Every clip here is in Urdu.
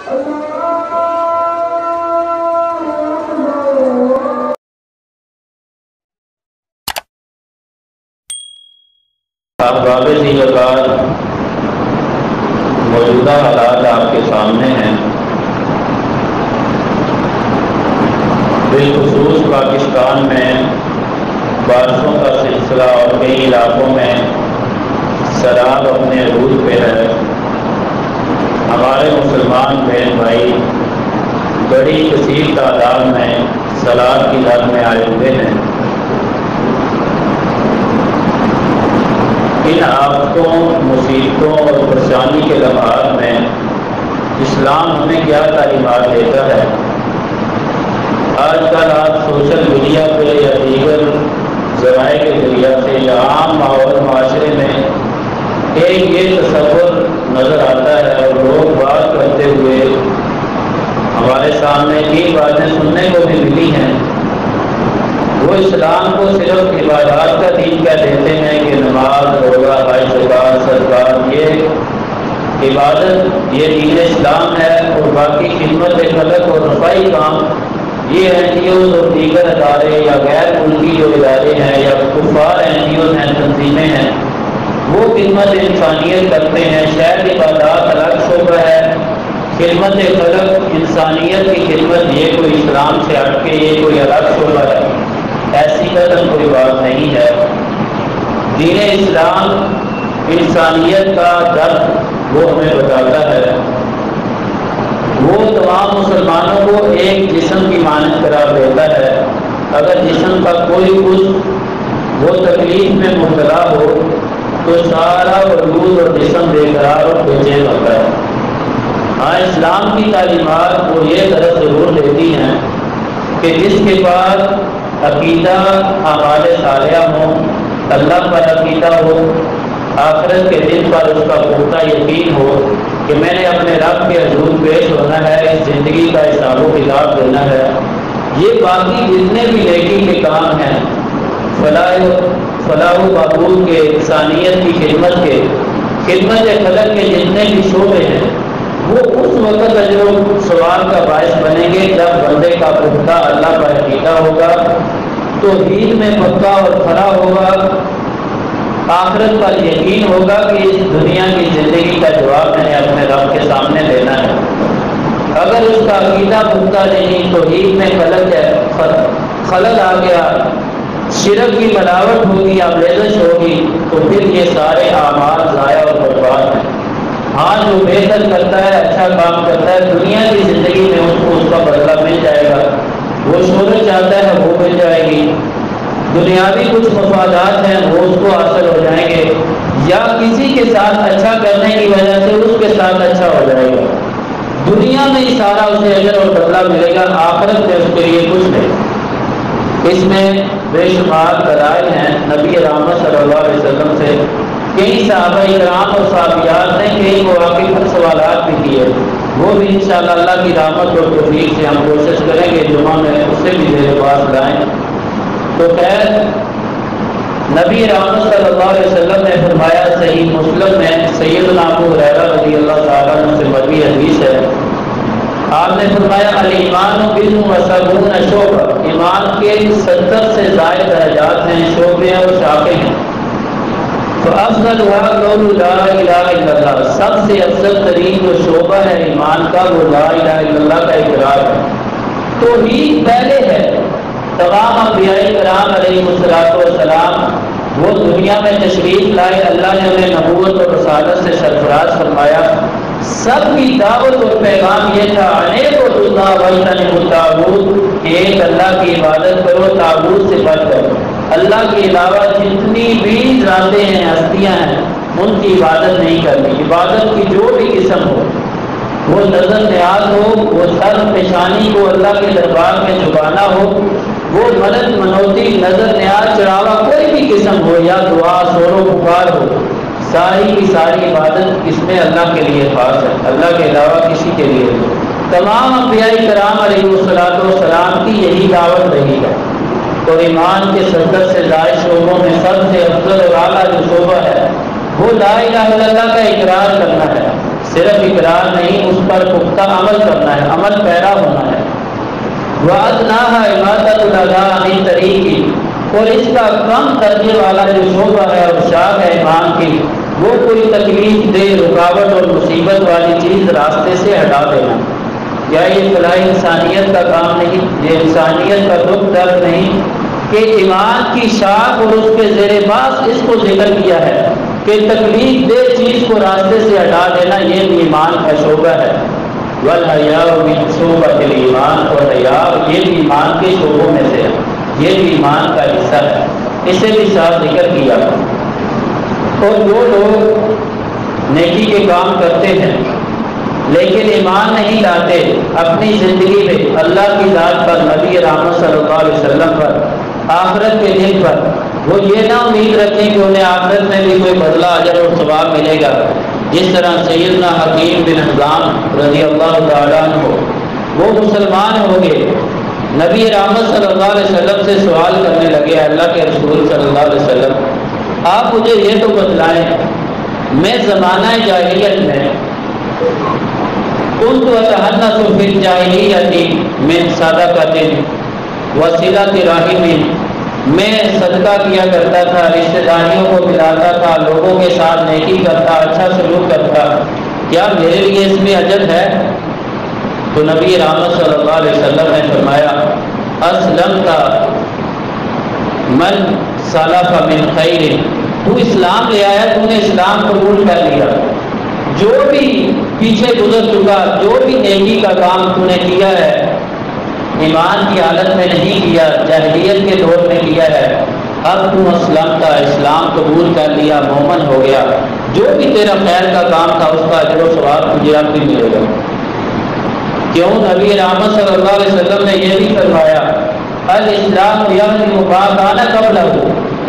احباب ذی وقار، موجودہ حالات آپ کے سامنے ہیں۔ بالخصوص پاکستان میں بارشوں کا سلسلہ اور کئی علاقوں میں سیلاب اپنے عروج پہ ہے۔ ہمارے مسلمان بہن بھائی بڑی کثیر تعداد میں سیلاب کی لڑ میں آئے ہوئے ہیں۔ ان آفتوں، مصیبتوں اور پریشانی کے لمحات میں اسلام ہمیں کیا تعلیمات دیتا ہے؟ آج کل آپ سوشل میڈیا پہ یا دیگر ذرائع کے ذریعہ سے یا عام ماحول معاشرے میں ایک یہ تصور نظر آتا ہے اور لوگ بات کرتے ہوئے ہمارے سامنے یہ باتیں سننے کو بھی ملی ہیں۔ وہ اسلام کو صرف عبادات کا دین کہہ دیتے ہیں کہ نماز، روزہ، حج، زکوٰۃ، صدقات یہ عبادت، یہ دین اسلام ہے، اور باقی خدمت خلق اور رفائی کام یہ این جی اوز اور دیگر ادارے یا غیر ملکی جو ادارے ہیں یا کفار این جی اوز ہیں، تنظیمیں ہیں، وہ خدمت انسانیت کرتے ہیں۔ شاید عبادات الگ شعبہ ہے، خدمت خلق، انسانیت کی خدمت یہ کوئی اسلام سے ہٹ کے یہ کوئی الگ شعبہ ہے، ایسی قدر کوئی بات نہیں ہے۔ دین اسلام انسانیت کا درد وہ ہمیں بتاتا ہے۔ وہ تمام مسلمانوں کو ایک جسم کی مانند قرار دیتا ہے۔ اگر جسم کا کوئی عضو وہ تکلیف میں مبتلا ہو تو سارا وجود اور جسم بے قرار اور بے چین ہوتا ہے۔ ہاں، اسلام کی تعلیمات وہ یہ درس ضرور دیتی ہیں کہ جس کے پاس عقیدہ اعمال صالحہ ہو، اللہ پر عقیدہ ہو، آخرت کے دن پر اس کا پختہ یقین ہو کہ میں نے اپنے رب کے حضور پیش ہونا ہے، اس زندگی کا حساب و کتاب دینا ہے، یہ باقی جتنے بھی نیکی کے کام ہیں، فلاح و بہبود کے، انسانیت کی خدمت کے، خدمت خلق کے جتنے بھی شعبے ہیں، وہ اس وقت اجر و ثواب کا باعث بنیں گے جب بندے کا پختہ اللہ پر عقیدہ ہوگا، توحید میں پکا اور کھڑا ہوگا، آخرت پر یقین ہوگا کہ اس دنیا کی زندگی کا جواب میں نے اپنے رب کے سامنے دینا ہے۔ اگر اس کا عقیدہ پختہ نہیں، توحید میں خلل آ گیا، شرک کی ملاوٹ ہوگی، آمیزش ہوگی، تو پھر یہ سارے اعمال ضائع اور برباد ہیں۔ ہاں، جو بہتر کرتا ہے، اچھا کام کرتا ہے، دنیا کی زندگی میں اس کو اس کا بدلہ مل جائے گا، وہ شہرت چاہتا ہے وہ مل جائے گی، دنیاوی کچھ مفادات ہیں وہ اس کو حاصل ہو جائیں گے، یا کسی کے ساتھ اچھا کرنے کی وجہ سے اس کے ساتھ اچھا ہو جائے گا۔ دنیا میں ہی سارا اسے اجر اور بدلہ ملے گا، آخرت میں اس کے لیے کچھ نہیں۔ اس میں بے شمار دلائل ہیں نبی رحمت صلی اللہ علیہ وسلم سے۔ کئی صحابہ کرام اور صحابیات نے کئی مواقع پر سوالات بھی کیے، وہ بھی انشاءاللہ اللہ کی رحمت اور توفیق سے ہم کوشش کریں گے جمعہ میں اسے بھی میرے پاس لائیں۔ تو خیر، نبی رحمت صلی اللہ علیہ وسلم نے فرمایا، صحیح مسلم میں سیدنا ابو ہریرہ رضی اللہ تعالیٰ عنہ سے مروی حدیث ہے، آپ نے فرمایا، الایمان بضع و سبعون شعبہ، ایمان کے 70 سے زائد درجات ہیں، شعبے اور شاخیں ہیں۔ تو افضلها قول لا الہ الا اللہ، سب سے افضل ترین جو شعبہ ہے ایمان کا وہ لا الہ الا اللہ کا اقرار ہے۔ توحید پہلے ہے۔ تمام انبیاء کرام علیہ السلام وہ دنیا میں تشریف لائے، اللہ نے انہیں نبوت اور رسالت سے سرفراز فرمایا، سب کی دعوت اور پیغام یہ تھا، اعبدوا اللہ واجتنبوا الطاغوت، ایک اللہ کی عبادت کرو، طاغوت سے بچ کرو۔ اللہ کے علاوہ جتنی بھی ذاتیں ہیں، ہستیاں ہیں، ان کی عبادت نہیں کرنی۔ عبادت کی جو بھی قسم ہو، وہ نظر نیاز ہو، وہ سر پیشانی کو اللہ کے دربار میں جھکانا ہو، وہ مدد منوتی، نظر نیاز، چڑھاوا کوئی بھی قسم ہو، یا دعا، سور و پکار ہو، ساری کی ساری عبادت اس میں اللہ کے لیے خاص ہے، اللہ کے علاوہ کسی کے لیے نہیں۔ تمام انبیاء کرام علیہ السلام کی یہی دعوت رہی ہے۔ تو ایمان کے 70 سے زائد شعبوں میں سب سے افضل اور اعلیٰ جو شعبہ ہے وہ لا الہ الا اللہ کا اقرار کرنا ہے۔ صرف اقرار نہیں، اس پر پر پختہ عمل کرنا ہے، عمل پیرا ہونا ہے۔ وَأَدْنَاهَا إِمَاطَةُ الْأَذَىٰ عَنِ الطَّرِيقِ، اور اس کا کم درجے والا جو شعبہ ہے اور شاخ ہے ایمان کی، وہ کوئی تکلیف دہ، رکاوٹ اور مصیبت والی چیز راستے سے ہٹا دینا۔ کیا یہ فلاح انسانیت کا کام نہیں؟ یہ انسانیت کا دکھ درد نہیں کہ ایمان کی شاخ اور اس کے زیر باس اس کو ذکر کیا ہے کہ تکلیف دہ چیز کو راستے سے ہٹا دینا یہ بھی ایمان کا شعبہ ہے۔ وَالْحَيَاءُ مِنْ شُعَبِ الْإِيمَانِ، اور حیا یہ بھی ایمان کے شعبوں میں سے ہے، یہ بھی ایمان کا حصہ ہے، اسے بھی ساتھ ذکر کیا۔ اور جو لوگ نیکی کے کام کرتے ہیں لیکن ایمان نہیں لاتے اپنی زندگی میں اللہ کی ذات پر، نبی رحمت صلی اللہ علیہ وسلم پر، آخرت کے دن پر، وہ یہ نہ امید رکھیں کہ انہیں آخرت میں بھی کوئی بدلہ اجر اور ثواب ملے گا۔ جس طرح سیدنا حکیم بن حزام رضی اللہ تعالیٰ عنہ وہ مسلمان ہو گئے، نبی رحمت صلی اللہ علیہ وسلم سے سوال کرنے لگے، اللہ کے رسول صلی اللہ علیہ وسلم آپ مجھے یہ تو بتلائیں، میں زمانہ جاہلیت میں كنت أتحنث في الجاہلیت من صدقۃ وصلۃ رحم، میں صدقہ کیا کرتا تھا، رشتہ داریوں کو ملاتا تھا، لوگوں کے ساتھ نیکی کرتا، اچھا سلوک کرتا، کیا میرے لیے اس میں اجر ہے؟ تو نبی رحمت صلی اللہ علیہ وسلم نے فرمایا اسلمت من سلف من خیر، تو اسلام لے آیا، تو نے اسلام قبول کر لیا، جو بھی پیچھے گزر چکا، جو بھی نیکی کا کام تو نے کیا ہے ایمان کی حالت میں نہیں کیا، جاہلیت کے دور میں کیا ہے، اب تو اسلام کا اسلام قبول کر لیا، مومن ہو گیا، جو بھی تیرا خیر کا کام تھا اس کا اجر و ثواب تجھے اب بھی ملے گا۔ کیوں؟ نبی رحمت صلی اللہ علیہ وسلم نے یہ بھی فرمایا الاسلام یغفر ما کان قبلہ،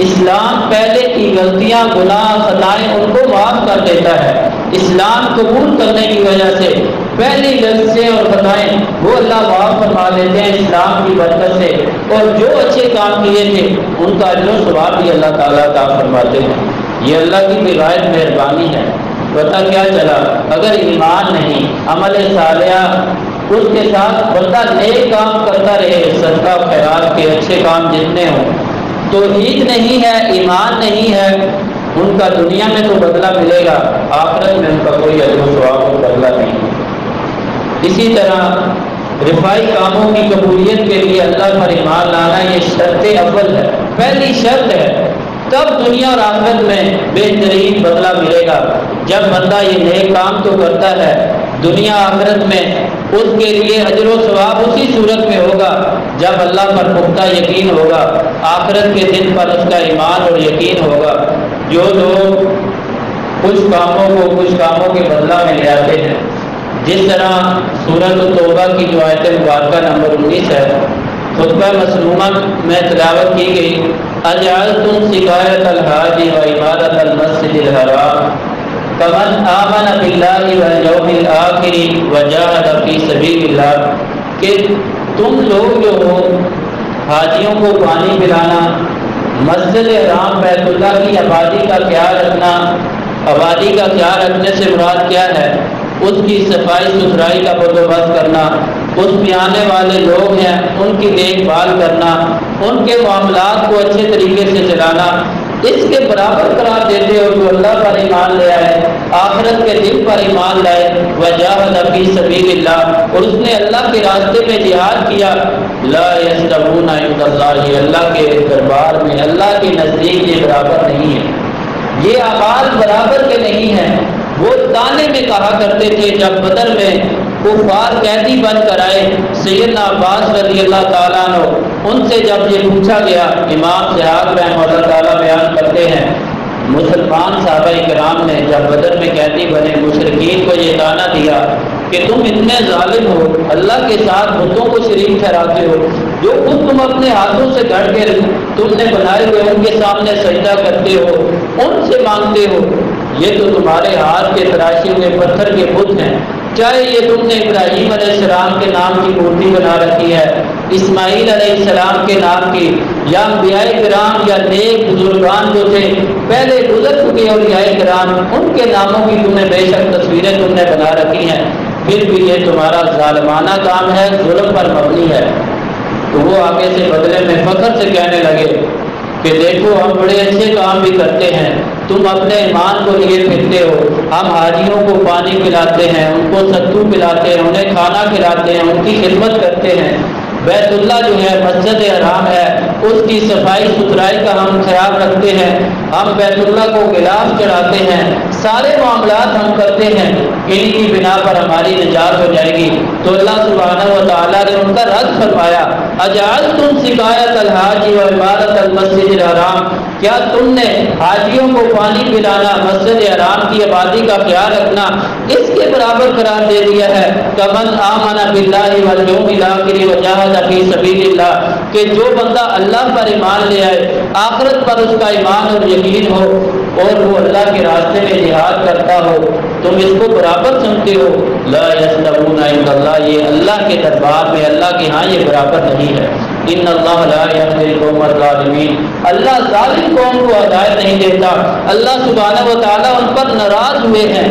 اسلام پہلے کی غلطیاں، گناہ، خطائیں ان کو معاف کر دیتا ہے۔ اسلام قبول کرنے کی وجہ سے پہلی غلطیاں اور خطائیں وہ اللہ معاف فرما دیتے ہیں اسلام کی برکت سے، اور جو اچھے کام کیے تھے ان کا اجر و ثواب بھی اللہ تعالیٰ عطا فرماتے ہیں۔ یہ اللہ کی بغیر مہربانی ہے۔ پتہ کیا چلا؟ اگر ایمان نہیں، عمل صالحہ اس کے ساتھ بندہ نیک کام کرتا رہے، صدقہ خیرات کے اچھے کام جتنے ہوں، توحید نہیں ہے، ایمان نہیں ہے، ان کا دنیا میں تو بدلہ ملے گا، آخرت میں ان کا کوئی اجر و ثواب اور بدلہ نہیں۔ اسی طرح رفائی کاموں کی قبولیت کے لیے اللہ پر ایمان لانا یہ شرط اول ہے، پہلی شرط ہے، تب دنیا اور آخرت میں بہترین بدلہ ملے گا۔ جب بندہ یہ نیک کام تو کرتا ہے، دنیا آخرت میں اس کے لیے اجر و ثواب اسی صورت میں ہوگا جب اللہ پر پختہ یقین ہوگا، آخرت کے دن پر اس کا ایمان اور یقین ہوگا۔ جو لوگ کچھ کاموں کے بدلہ میں لے آتے ہیں، جس طرح سورۃ التوبہ کی جو آیت مبارکہ نمبر 19 ہے، خطبہ مسلومہ میں تلاوت کی گئی اجعلتم سقایۃ الحاج و عمارۃ المسجد الحرام کمن آمن باللہ والیوم الآخر وجاہد فی سبیل اللہ، کہ تم لوگ جو ہو حاجیوں کو پانی پلانا، مسجد حرام بیت اللہ کی آبادی کا خیال رکھنا، آبادی کا خیال رکھنے سے مراد کیا ہے؟ اس کی صفائی ستھرائی کا بندوبست کرنا، اس میں آنے والے لوگ ہیں ان کی دیکھ بھال کرنا، ان کے معاملات کو اچھے طریقے سے چلانا، اس کے برابر قرار دیتے ہو جو اللہ پر ایمان لے آئے، آخرت کے دن پر ایمان لائے، وجاہد فی سبیل اللہ، اور اس نے اللہ کے راستے میں جہاد کیا، لا یستوون عند اللہ، اللہ کے دربار میں، اللہ کے نزدیک یہ برابر نہیں ہے، یہ اعمال برابر کے نہیں ہیں۔ وہ تانے میں کہا کرتے تھے جب بدر میں کفار قیدی بن کر آئے، سیدنا عباس رضی اللہ تعالیٰ عنہ ان سے جب یہ پوچھا گیا، امام صحاب رحمہ اللہ تعالیٰ بیان کرتے ہیں مسلمان صحابہ کرام نے جب بدر میں قیدی بنے مشرکین کو یہ تانا دیا کہ تم اتنے ظالم ہو، اللہ کے ساتھ بتوں کو شریک ٹھہراتے ہو، جو خود تم اپنے ہاتھوں سے گھڑ کے تم نے بنائے ہوئے ان کے سامنے سجدہ کرتے ہو، ان سے مانگتے ہو، یہ تو تمہارے ہاتھ کے تراشے ہوئے پتھر کے بت ہیں، چاہے یہ تم نے ابراہیم علیہ السلام کے نام کی مورتی بنا رکھی ہے، اسماعیل علیہ السلام کے نام کی، یا انبیاء کرام یا نیک بزرگان جو تھے پہلے گزر چکے اولیاء کرام ان کے ناموں کی تم نے بے شک تصویریں تم نے بنا رکھی ہیں، پھر بھی یہ تمہارا ظالمانہ کام ہے، ظلم پر مبنی ہے۔ تو وہ آگے سے بدلے میں فخر سے کہنے لگے کہ دیکھو ہم بڑے اچھے کام بھی کرتے ہیں، تم اپنے ایمان کو لیے پھرتے ہو۔ ہم حاجیوں کو پانی پلاتے ہیں، ان کو ستو پلاتے ہیں، انہیں کھانا کھلاتے ہیں، ان کی خدمت کرتے ہیں۔ بیت اللہ جو ہے مسجد حرام ہے، اس کی صفائی ستھرائی کا ہم خیال رکھتے ہیں، ہم بیت اللہ کو غلاف چڑھاتے ہیں، سارے معاملات ہم کرتے ہیں، انہی کی بنا پر ہماری نجات ہو جائے گی۔ تو اللہ سبحانہ و تعالیٰ نے ان کا رد فرمایا، اجعلتم سقایۃ الحاج و عمارۃ المسجد الحرام، کیا تم نے حاجیوں کو پانی پلانا، مسجد حرام کی آبادی کا خیال رکھنا اس کے برابر قرار دے دیا ہے؟ کمن آمن باللہ والیوم الآخر وجاہد فی سبیل اللہ، کہ جو بندہ اللہ پر ایمان لے آئے، آخرت پر اس کا ایمان اور یقین ہو، اور وہ اللہ کے راستے میں جہاد کرتا ہو، تم اس کو برابر سمجھتے ہو؟ لا یستوون عند اللہ، یہ اللہ کے دربار میں، اللہ کے ہاں یہ برابر نہیں ہے۔ ان اللہ لا یهدی القوم الظالمین، اللہ ظالم قوم کو ہدایت نہیں دیتا۔ اللہ سبحانہ و تعالیٰ ان پر ناراض ہوئے ہیں۔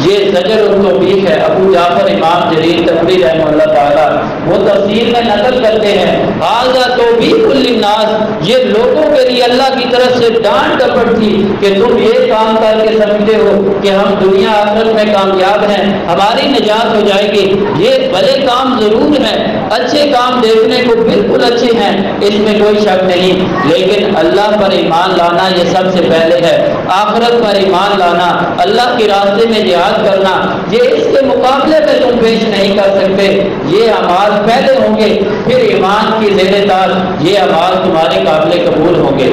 یہ زجر و توبیخ ہے۔ ابو جعفر امام جریر طبری رحمہ اللہ تعالیٰ وہ تفسیر میں نقل کرتے ہیں، ھذا توبیخ للناس، یہ لوگوں کے لیے اللہ کی طرف سے ڈانٹ ڈپٹ تھی کہ تم یہ کام کر کے سمجھتے ہو کہ ہم دنیا آخرت میں کامیاب ہیں، ہماری نجات ہو جائے گی۔ یہ بھلے کام ضرور ہیں، اچھے کام دیکھنے کو بالکل اچھے ہیں، اس میں کوئی شک نہیں، لیکن اللہ پر ایمان لانا یہ سب سے پہلے ہے۔ آخرت پر ایمان لانا، اللہ کے راستے میں جہاد کرنا، یہ اس کے مقابلے میں تم پیش نہیں کر سکتے۔ یہ اعمال پہلے ہوں گے، پھر ایمان کی زیر دار یہ اعمال تمہارے قابل قبول ہوں گے۔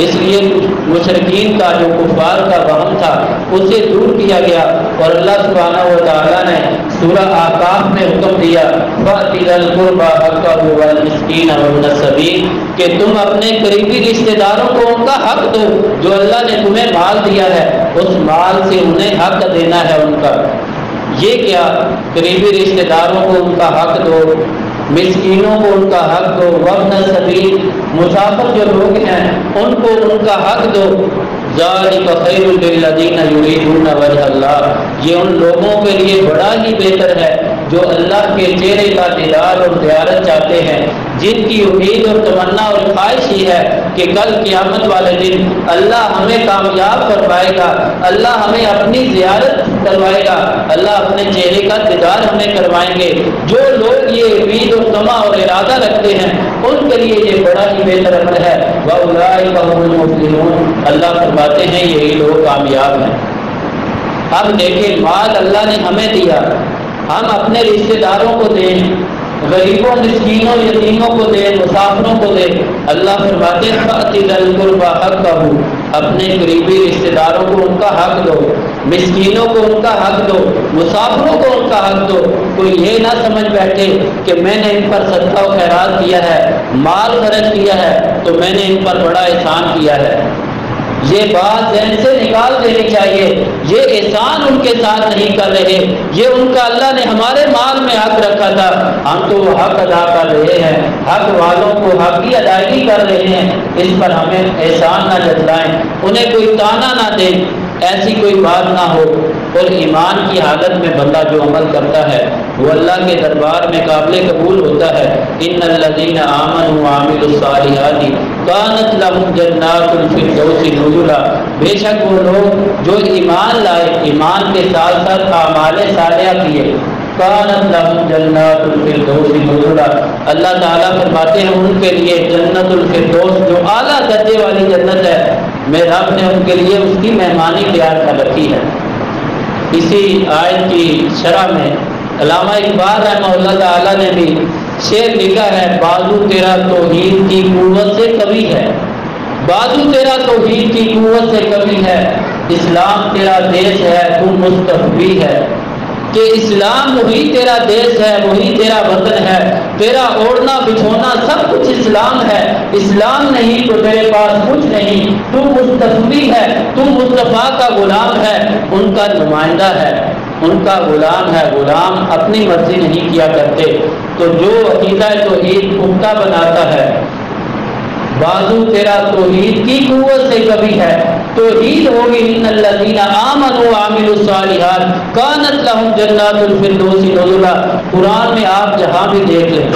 اس لیے مشرکین کا جو کفار کا وہم تھا اسے دور کیا گیا، اور اللہ سبحانہ و تعالیٰ نے سورہ احقاف میں حکم دیا، فَأْتِ ذَا الْقُرْبَى حَقَّهُ وَالْمِسْكِينَ وَابْنَ السَّبِيلِ، کہ تم اپنے قریبی رشتہ داروں کو ان کا حق دو، جو اللہ نے تمہیں مال دیا ہے اس مال سے انہیں حق دینا ہے ان کا۔ یہ کیا؟ قریبی رشتہ داروں کو ان کا حق دو، مسکینوں کو ان کا حق دو، وابن السبیل مسافر جو لوگ ہیں ان کو ان کا حق دو۔ ذالک خیر للذین یریدون وجہ اللہ، یہ ان لوگوں کے لیے بڑا ہی بہتر ہے جو اللہ کے چہرے کا دیدار اور زیارت چاہتے ہیں، جن کی امید اور تمنا اور خواہش ہی ہے کہ کل قیامت والے دن اللہ ہمیں کامیاب کروائے گا، اللہ ہمیں اپنی زیارت کروائے گا، اللہ اپنے چہرے کا دیدار ہمیں کروائیں گے۔ جو لوگ یہ امید اور طمع اور ارادہ رکھتے ہیں ان کے لیے یہ بڑا ہی بہتر عمل ہے۔ وَأُولَٰئِکَ هُمُ الْمُفْلِحُونَ، اللہ فرماتے ہیں یہی لوگ کامیاب ہیں۔ اب دیکھیں مال اللہ نے ہمیں دیا، ہم اپنے رشتہ داروں کو دیں، غریبوں مسکینوں یتیموں کو دیں، مسافروں کو دیں۔ اللہ فرماتے ہیں فَأْتِ ذَا الْقُرْبَى حَقَّهُ، اپنے قریبی رشتہ داروں کو ان کا حق دو، مسکینوں کو ان کا حق دو، مسافروں کو ان کا حق دو۔ کوئی یہ نہ سمجھ بیٹھے کہ میں نے ان پر صدقہ و خیرات کیا ہے، مال خرچ کیا ہے تو میں نے ان پر بڑا احسان کیا ہے۔ یہ بات ذہن سے نکال دینی چاہیے، یہ احسان ان کے ساتھ نہیں کر رہے، یہ ان کا اللہ نے ہمارے مال میں حق رکھا تھا، ہم تو وہ حق ادا کر رہے ہیں، حق والوں کو حق کی ادائیگی کر رہے ہیں، اس پر ہمیں احسان نہ جتلائیں، انہیں کوئی تانا نہ دیں، ایسی کوئی بات نہ ہو۔ اور ایمان کی حالت میں بندہ جو عمل کرتا ہے وہ اللہ کے دربار میں قابل قبول ہوتا ہے۔ ان الذین آمنوا وعملوا الصالحات کانت لهم جنات الفردوس نزلا، بے شک وہ لوگ جو ایمان لائے، ایمان کے ساتھ ساتھ اعمال صالحہ کیے، کانت لهم جنات الفردوس نزلا، اللہ تعالیٰ فرماتے ہیں ان کے لیے جنت الفردوس جو اعلیٰ درجے والی جنت ہے، میں رب نے ان کے لیے اس کی مہمانی تیار کر رکھی ہے۔ اسی آیت کی شرح میں علامہ اقبال رحمہ اللہ تعالیٰ نے بھی شعر لکھا ہے، بازو تیرا توحید کی قوت سے کبھی ہے، بازو تیرا توحید کی قوت سے کبھی ہے، اسلام تیرا دیش ہے تو مستقبی ہے، کہ اسلام وہی تیرا دیش ہے، وہی تیرا وطن ہے، تیرا اوڑھنا بچھونا سب کچھ اسلام ہے، اسلام نہیں تو تیرے پاس کچھ نہیں، تو مستقبی ہے، تو مصطفیٰ کا غلام ہے، ان کا نمائندہ ہے، ان کا غلام ہے، غلام اپنی مرضی نہیں کیا کرتے۔ تو جو عقیدہ توحید پختہ بناتا ہے بازو تیرا توحید کی قوت سے کبھی ہے، توحید ہوگی ان الذین آمنوا وعملوا الصالحات کانت لہم جنات الفردوس نزلا۔ قرآن میں آپ جہاں بھی دیکھ لیں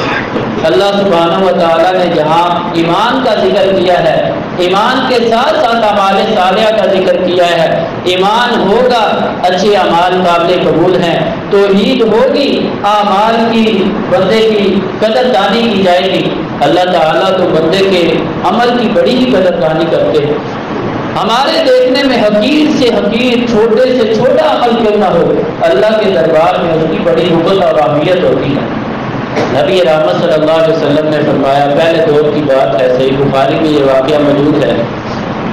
اللہ سبحانہ و تعالیٰ نے جہاں ایمان کا ذکر کیا ہے، ایمان کے ساتھ ساتھ اعمال صالحہ کا ذکر کیا ہے۔ ایمان ہوگا، اچھے اعمال قابل قبول ہیں، توحید ہوگی، اعمال کی بندے کی قدردانی کی جائے گی۔ اللہ تعالیٰ تو بندے کے عمل کی بڑی ہی قدردانی کرتے ہیں۔ ہمارے دیکھنے میں حقیر سے حقیر، چھوٹے سے چھوٹا عمل کیوں نہ ہو، اللہ کے دربار میں اس کی بڑی عزت اور اہمیت ہوتی ہے۔ نبی رحمت صلی اللہ علیہ وسلم نے فرمایا، پہلے دور کی بات ہے، صحیح بخاری میں یہ واقعہ موجود ہے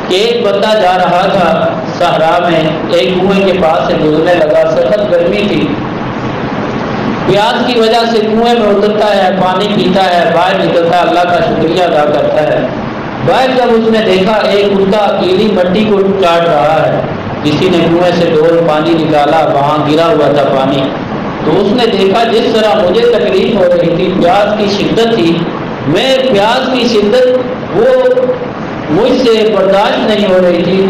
کہ ایک بندہ جا رہا تھا صحرا میں، ایک کنویں کے پاس سے گزرنے لگا، سخت گرمی تھی، پیاس کی وجہ سے کنویں میں اترتا ہے، پانی پیتا ہے، باہر نکلتا ہے، اللہ کا شکریہ ادا کرتا ہے۔ باہر جب اس نے دیکھا ایک کتا گیلی مٹی کو چاٹ رہا ہے، کسی نے کنویں سے ڈول پانی نکالا، وہاں گرا ہوا تھا پانی، تو اس نے دیکھا جس طرح مجھے تکلیف ہو رہی تھی، پیاس کی شدت تھی، میں پیاس کی شدت وہ مجھ سے برداشت نہیں ہو رہی تھی،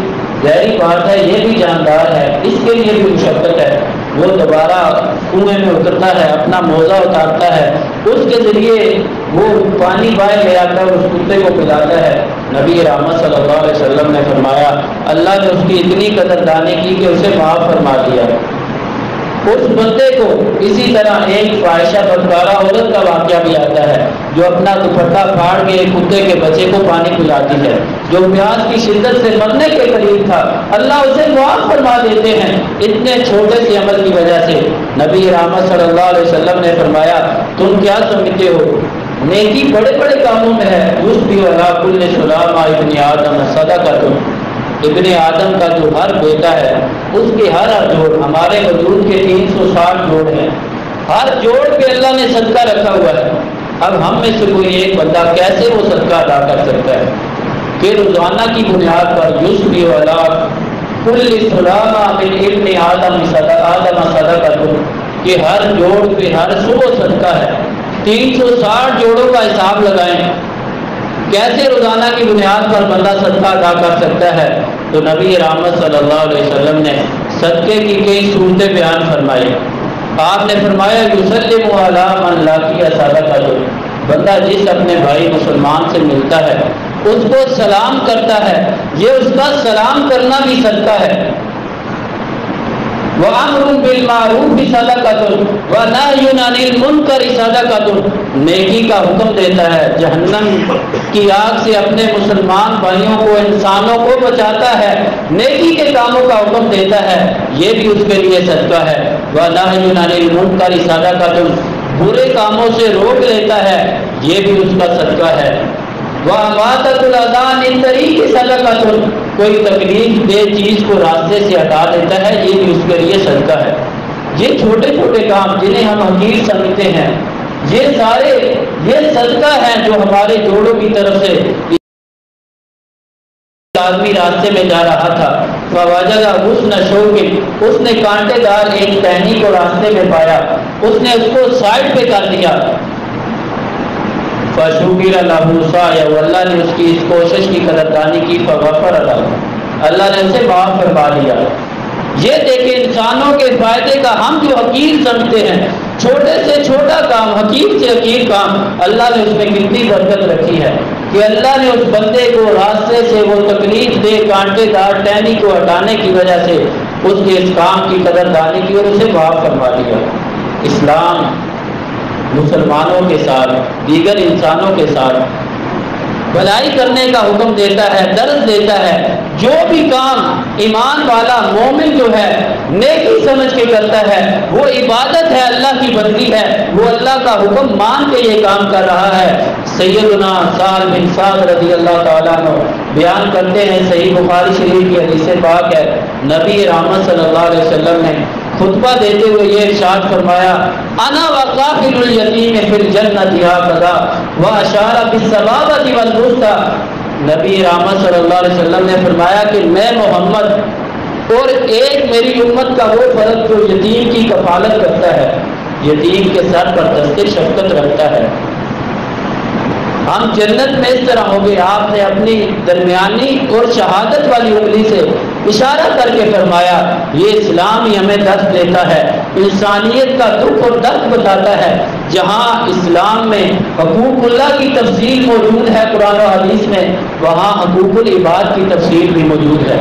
ظاہری بات ہے یہ بھی جاندار ہے، اس کے لیے بھی مشقت ہے، وہ دوبارہ کنویں میں اترتا ہے، اپنا موزہ اتارتا ہے، اس کے ذریعے وہ پانی باہر لے آ کر اس کتے کو پلاتا ہے۔ نبی رحمت صلی اللہ علیہ وسلم نے فرمایا اللہ نے اس کی اتنی قدردانی کی کہ اسے معاف فرما دیا۔ اس بندے کو اسی طرح ایک فاحشہ بدکارہ عورت کا واقعہ بھی آتا ہے جو اپنا دوپٹہ پھاڑ کے ایک کتے کے بچے کو پانی پلاتی ہے، جو پیاس کی شدت سے مرنے کے قریب تھا، اللہ اسے معاف فرما دیتے ہیں اتنے چھوٹے سے عمل کی وجہ سے۔ نبی رحمت صلی اللہ علیہ وسلم نے فرمایا تم کیا سمجھتے ہو نیکی بڑے بڑے کاموں میں ہے، اس بھی علی کل سلام ابن آدم صدقۃ، ابن آدم کا جو ہر بیٹا ہے اس کے ہر جوڑ، ہمارے وجود کے 360 جوڑ ہیں، ہر جوڑ پہ اللہ نے صدقہ رکھا ہوا ہے۔ اب ہم میں سے کوئی ایک بندہ کیسے وہ صدقہ ادا کر سکتا ہے کہ روزانہ کی بنیاد پر یسبی علی کل سلامہ من ابن آدم صدقۃ، کہ ہر جوڑ پہ ہر صبح صدقہ ہے۔ 360 جوڑوں کا حساب لگائیں، کیسے روزانہ کی بنیاد پر بندہ صدقہ ادا کر سکتا ہے؟ تو نبی رحمت صلی اللہ علیہ وسلم نے صدقے کی کئی صورتیں بیان فرمائی۔ آپ نے فرمایا یسلم علی من لاقی صدقۃ، بندہ جس اپنے بھائی مسلمان سے ملتا ہے اس کو سلام کرتا ہے، یہ اس کا سلام کرنا بھی صدقہ ہے۔ وَأَمْرٌ بِالْمَعْرُوفِ صَدَقَةٌ وَنَهْيٌ عَنِ الْمُنكَرِ صَدَقَةٌ، نیکی کا حکم دیتا ہے، جہنم کی آگ سے اپنے مسلمان بھائیوں کو، انسانوں کو بچاتا ہے، نیکی کے کاموں کا حکم دیتا ہے، یہ بھی اس کے لیے صدقہ ہے۔ وَنَهْيٌ عَنِ الْمُنكَرِ صَدَقَةٌ، برے کاموں سے روک لیتا ہے، یہ بھی اس کا صدقہ ہے۔ وَأَمَاتَةُ الْأَذَىٰ عَنِ الطَّرِيقِ صَدَقَةٌ، کوئی تکلیف دہ چیز کو راستے سے ہٹا دیتا ہے، یہ بھی اس کے لیے صدقہ ہے۔ یہ چھوٹے چھوٹے کام جنہیں ہم حقیر سمجھتے ہیں، یہ سارے یہ صدقہ ہیں جو ہمارے جوڑوں کی طرف سے۔ آدمی راستے میں جا رہا تھا، فوجد حسن شوک، اس نے کانٹے دار ایک ٹہنی کو راستے میں پایا، اس نے اس کو سائڈ پہ کر دیا، فشکر لہ سعیہ، اللہ نے اس کی اس کوشش کی قدردانی کی، فغفر لہ، اللہ نے اسے معاف فرما دیا۔ یہ دیکھیں انسانوں کے فائدے کا ہم جو حقیر سمجھتے ہیں، چھوٹے سے چھوٹا کام، حقیر سے حقیر کام، اللہ نے اس میں کتنی برکت رکھی ہے کہ اللہ نے اس بندے کو راستے سے وہ تکلیف دے کانٹے دار ٹہنی کو ہٹانے کی وجہ سے اس کے اس کام کی قدردانی کی اور اسے معاف فرما دیا۔ اسلام مسلمانوں کے ساتھ، دیگر انسانوں کے ساتھ بھلائی کرنے کا حکم دیتا ہے، درس دیتا ہے۔ جو بھی کام ایمان والا مومن جو ہے نیکی سمجھ کے کرتا ہے، وہ عبادت ہے، اللہ کی بندگی ہے، وہ اللہ کا حکم مان کے یہ کام کر رہا ہے۔ سیدنا سہل بن سعد رضی اللہ تعالیٰ عنہ بیان کرتے ہیں، صحیح بخاری شریف کی حدیث پاک ہے، نبی رحمت صلی اللہ علیہ وسلم نے خطبہ دیتے ہوئے یہ ارشاد فرمایا، انا وقافل الیتیم فی الجنۃ ھکذا واشار بالسبابۃ والوسطی، نبی رحمت صلی اللہ علیہ وسلم نے فرمایا کہ میں محمد اور ایک میری امت کا وہ فرد جو یتیم کی کفالت کرتا ہے، یتیم کے سر پر دست شفقت رکھتا ہے، ہم جنت میں اس طرح ہوں گے۔ آپ نے اپنی درمیانی اور شہادت والی انگلی سے اشارہ کر کے فرمایا یہ اسلام ہی ہمیں درس دیتا ہے، انسانیت کا دکھ اور درد بتاتا ہے۔ جہاں اسلام میں حقوق اللہ کی تفصیل موجود ہے قرآن و حدیث میں، وہاں حقوق العباد کی تفصیل بھی موجود ہے،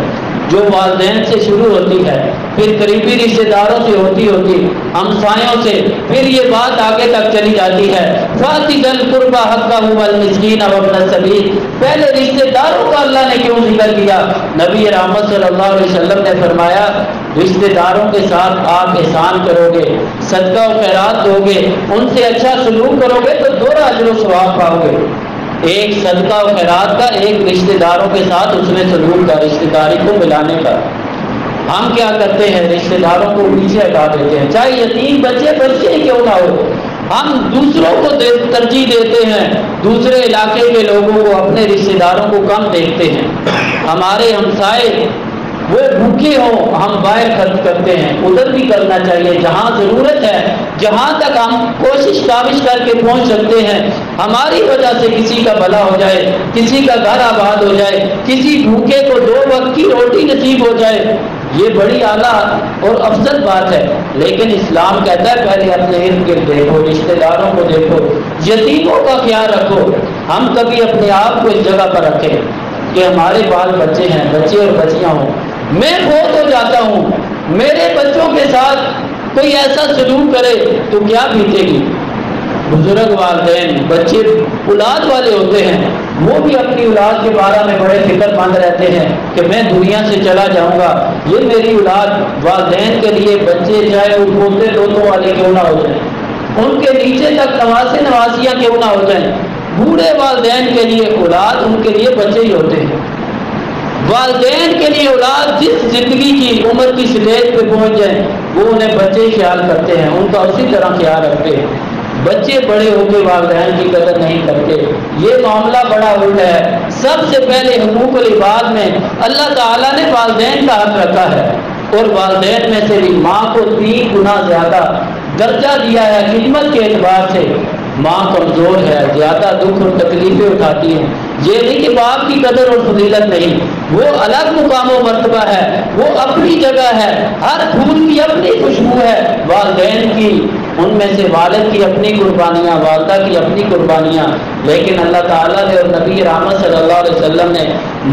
جو والدین سے شروع ہوتی ہے، پھر قریبی رشتہ داروں سے ہوتی ہمسایوں سے، پھر یہ بات آگے تک چلی جاتی ہے فَآتِ ذَا الْقُرْبَىٰ حَقَّهُ وَالْمِسْكِينَ وَابْنَ السَّبِيلِ۔ پہلے رشتہ داروں کا اللہ نے کیوں ذکر کیا؟ نبی رحمت صلی اللہ علیہ وسلم نے فرمایا رشتہ داروں کے ساتھ آپ احسان کرو گے، صدقہ و خیرات دو گے، ان سے اچھا سلوک کرو گے تو دوہرا اجر و ثواب پاؤ گے۔ ایک صدقہ و خیرات کا، ایک رشتہ داروں کے ساتھ اس میں سلوک کا، رشتہ داری کو ملانے کا۔ ہم کیا کرتے ہیں؟ رشتہ داروں کو پیچھے ہٹا دیتے ہیں، چاہے یتیم بچے ہی کیوں نہ ہو۔ ہم دوسروں کو ترجیح دیتے ہیں، دوسرے علاقے کے لوگوں کو، اپنے رشتہ داروں کو کم دیکھتے ہیں۔ ہمارے ہمسائے وہ بھوکے ہوں، ہم باہر خرچ کرتے ہیں، ادھر بھی کرنا چاہیے جہاں ضرورت ہے، جہاں تک ہم کوشش کاوش کر کے پہنچ سکتے ہیں۔ ہماری وجہ سے کسی کا بھلا ہو جائے، کسی کا گھر آباد ہو جائے، کسی بھوکے کو 2 وقت کی روٹی نصیب ہو جائے، یہ بڑی اعلیٰ اور افضل بات ہے۔ لیکن اسلام کہتا ہے پہلے اپنے ارد گرد دیکھو، رشتہ داروں کو دیکھو، یتیموں کا خیال رکھو۔ ہم کبھی اپنے آپ کو اس جگہ پر رکھیں کہ ہمارے بال بچے ہیں، بچے اور بچیاں ہوں، میں فوت ہو جاتا ہوں، میرے بچوں کے ساتھ کوئی ایسا سلوک کرے تو کیا بیتے گی؟ بزرگ والدین، بچے اولاد والے ہوتے ہیں، وہ بھی اپنی اولاد کے بارے میں بڑے فکر مند رہتے ہیں کہ میں دنیا سے چلا جاؤں گا، یہ میری اولاد۔ والدین کے لیے بچے چاہے وہ پوتے دوتوں والے کیوں نہ ہو جائیں، ان کے نیچے تک نواسے نواسیاں کیوں نہ ہو جائیں، بوڑھے والدین کے لیے اولاد ان کے لیے بچے ہی ہوتے ہیں۔ والدین کے لیے اولاد جس زندگی کی عمر کی سٹیج پہ پہنچ جائیں وہ انہیں بچے ہی خیال کرتے ہیں، ان کا اسی طرح خیال رکھتے ہیں۔ بچے بڑے ہو کے والدین کی قدر نہیں کرتے، یہ معاملہ بڑا الٹ ہے۔ سب سے پہلے حقوق العباد میں اللہ تعالیٰ نے والدین کا حق رکھا ہے، اور والدین میں سے بھی ماں کو 3 گنا زیادہ درجہ دیا ہے خدمت کے اعتبار سے۔ ماں کمزور ہے، زیادہ دکھ اور تکلیفیں اٹھاتی ہیں، یہ نہیں کہ باپ کی قدر اور فضیلت نہیں، وہ الگ مقام و مرتبہ ہے، وہ اپنی جگہ ہے، ہر پھول کی اپنی خوشبو ہے۔ والدین کی، ان میں سے والد کی اپنی قربانیاں، والدہ کی اپنی قربانیاں، لیکن اللہ تعالیٰ نے اور نبی رحمت صلی اللہ علیہ وسلم نے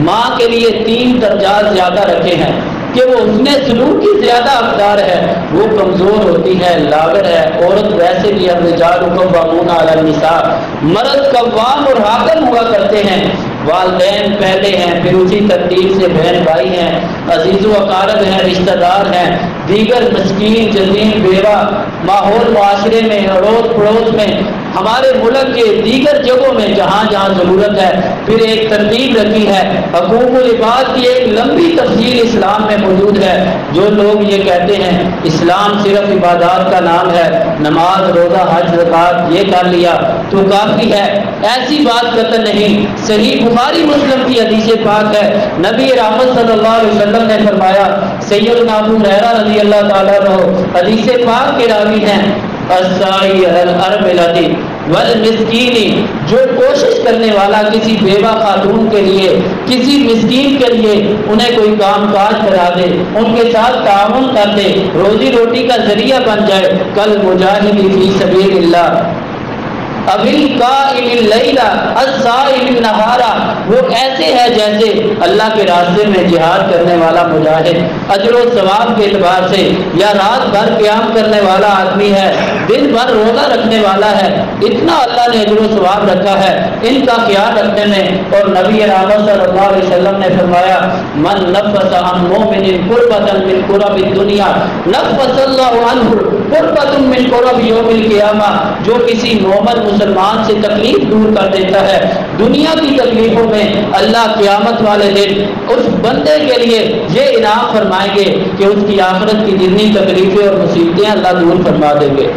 ماں کے لیے 3 درجات زیادہ رکھے ہیں کہ وہ اس نے سلوک کی زیادہ حقدار ہے، وہ کمزور ہوتی ہے، لاغر ہے۔ عورت ویسے بھی الرجال قوامون علی النساء، مرد قوام اور حاکم ہوا کرتے ہیں۔ والدین پہلے ہیں، پھر اسی ترتیب سے بہن بھائی ہیں، عزیز و اقارب ہیں، رشتہ دار ہیں، دیگر مسکین یتیم بیوہ، ماحول معاشرے میں، اڑوس پڑوس میں، ہمارے ملک کے دیگر جگہوں میں جہاں جہاں ضرورت ہے، پھر ایک ترتیب رکھی ہے۔ حقوق العباد کی ایک لمبی تفصیل اسلام میں موجود ہے۔ جو لوگ یہ کہتے ہیں اسلام صرف عبادات کا نام ہے، نماز روزہ حج زکات یہ کر لیا تو کافی ہے، ایسی بات قطع نہیں۔ صحیح بخاری مسلم کی حدیث پاک ہے، نبی رحمت صلی اللہ علیہ وسلم نے فرمایا، سیدنا ابو ہریرہ رضی اللہ تعالیٰ عنہ حدیث پاک کے راوی ہیں، الساعی علی الارملۃ والمسکین، جو کوشش کرنے والا کسی بیوہ خاتون کے لیے، کسی مسکین کے لیے انہیں کوئی کام کاج کرا دے، ان کے ساتھ تعاون کر دے، روزی روٹی کا ذریعہ بن جائے، کل مجاہد فی سبیل اللہ ابل قائم اللیل الصائم النہار، وہ ایسے ہے جیسے اللہ کے راستے میں جہاد کرنے والا مجاہد اجر و ثواب کے اعتبار سے، یا رات بھر قیام کرنے والا آدمی ہے، دن بھر روزہ رکھنے والا ہے، اتنا اللہ نے اجر و ثواب رکھا ہے ان کا خیال رکھنے میں۔ اور نبی رحمت صلی اللہ علیہ وسلم نے فرمایا، من نفس عن مومن قربۃ من قرب الدنیا نفس اللہ عنہ قربۃ من قرب یوم القیامہ، جو کسی مومن مسلمان سے تکلیف دور کر دیتا ہے دنیا کی تکلیفوں میں، اللہ قیامت والے دن اس بندے کے لیے یہ انعام فرمائیں گے کہ اس کی آخرت کی جتنی تکلیفیں اور مصیبتیں اللہ دور فرما دیں گے۔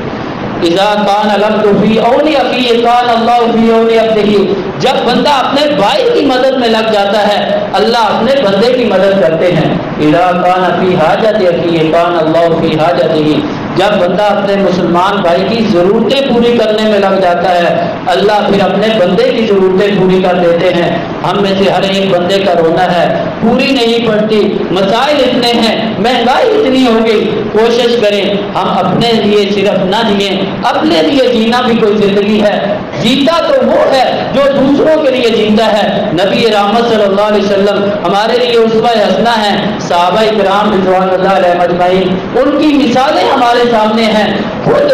اذا کان العبد فی عون اخیہ کان اللہ فی عون عبدہ، جب بندہ اپنے بھائی کی مدد میں لگ جاتا ہے اللہ اپنے بندے کی مدد کرتے ہیں۔ اذا کان فی حاجت اخیہ کان اللہ فی حاجتہ، جب بندہ اپنے مسلمان بھائی کی ضرورتیں پوری کرنے میں لگ جاتا ہے، اللہ پھر اپنے بندے کی ضرورتیں پوری کر دیتے ہیں۔ ہم میں سے ہر ایک بندے کا رونا ہے، پوری نہیں پڑتی، مسائل اتنے ہیں، مہنگائی اتنی ہو گئی۔ کوشش کریں ہم اپنے لیے صرف نہ جئیں، اپنے لیے جینا بھی کوئی زندگی ہے۔ جیتا تو وہ ہے جو دوسروں کے لیے جیتا ہے۔ نبی رحمت صلی اللہ علیہ وسلم ہمارے لیے اسوہ حسنہ ہیں، صحابہ کرام رضوان اللہ علیہم اجمعین، ان کی مثالیں ہمارے سامنے ہیں۔ خود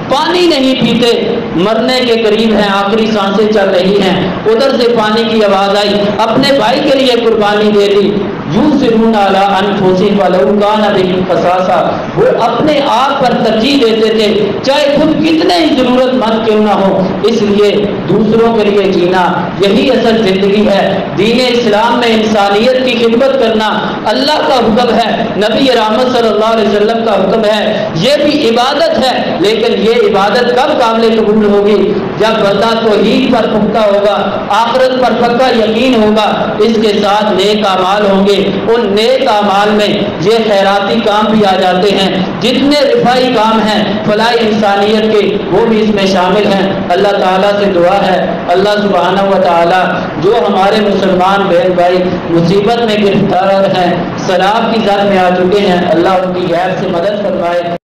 پانی نہیں پیتے، مرنے کے قریب ہیں، آخری سانسیں چل رہی ہیں، ادھر سے پانی کی آواز آئی، اپنے بھائی کے لیے قربانی دے دی۔ یؤثرون علی انفسہم ولو کان بہم خصاصہ، وہ اپنے آپ پر ترجیح دیتے تھے چاہے خود کتنے ہی ضرورت مند کیوں نہ ہو، اس لیے دوسروں کے لیے جینا یہی اصل زندگی ہے۔ دین اسلام میں انسانیت کی خدمت کرنا اللہ کا حکم ہے، نبی رحمت صلی اللہ علیہ وسلم کا حکم ہے، یہ بھی عبادت ہے، لیکن یہ عبادت کب قابل قبول ہوگی؟ جب بندہ توحید پر پختہ ہوگا، آخرت پر پکا یقین ہوگا، اس کے ساتھ نیک اعمال ہوں گے۔ ان نیک اعمال میں یہ خیراتی کام بھی آ جاتے ہیں، جتنے رفائی کام ہیں فلاح انسانیت کے، وہ بھی اس میں شامل ہیں۔ اللہ تعالیٰ سے دعا ہے اللہ سبحانہ و تعالیٰ جو ہمارے مسلمان بہن بھائی مصیبت میں گرفتار ہیں، سیلاب کی زد میں آ چکے ہیں، اللہ ان کی غیب سے مدد فرمائے۔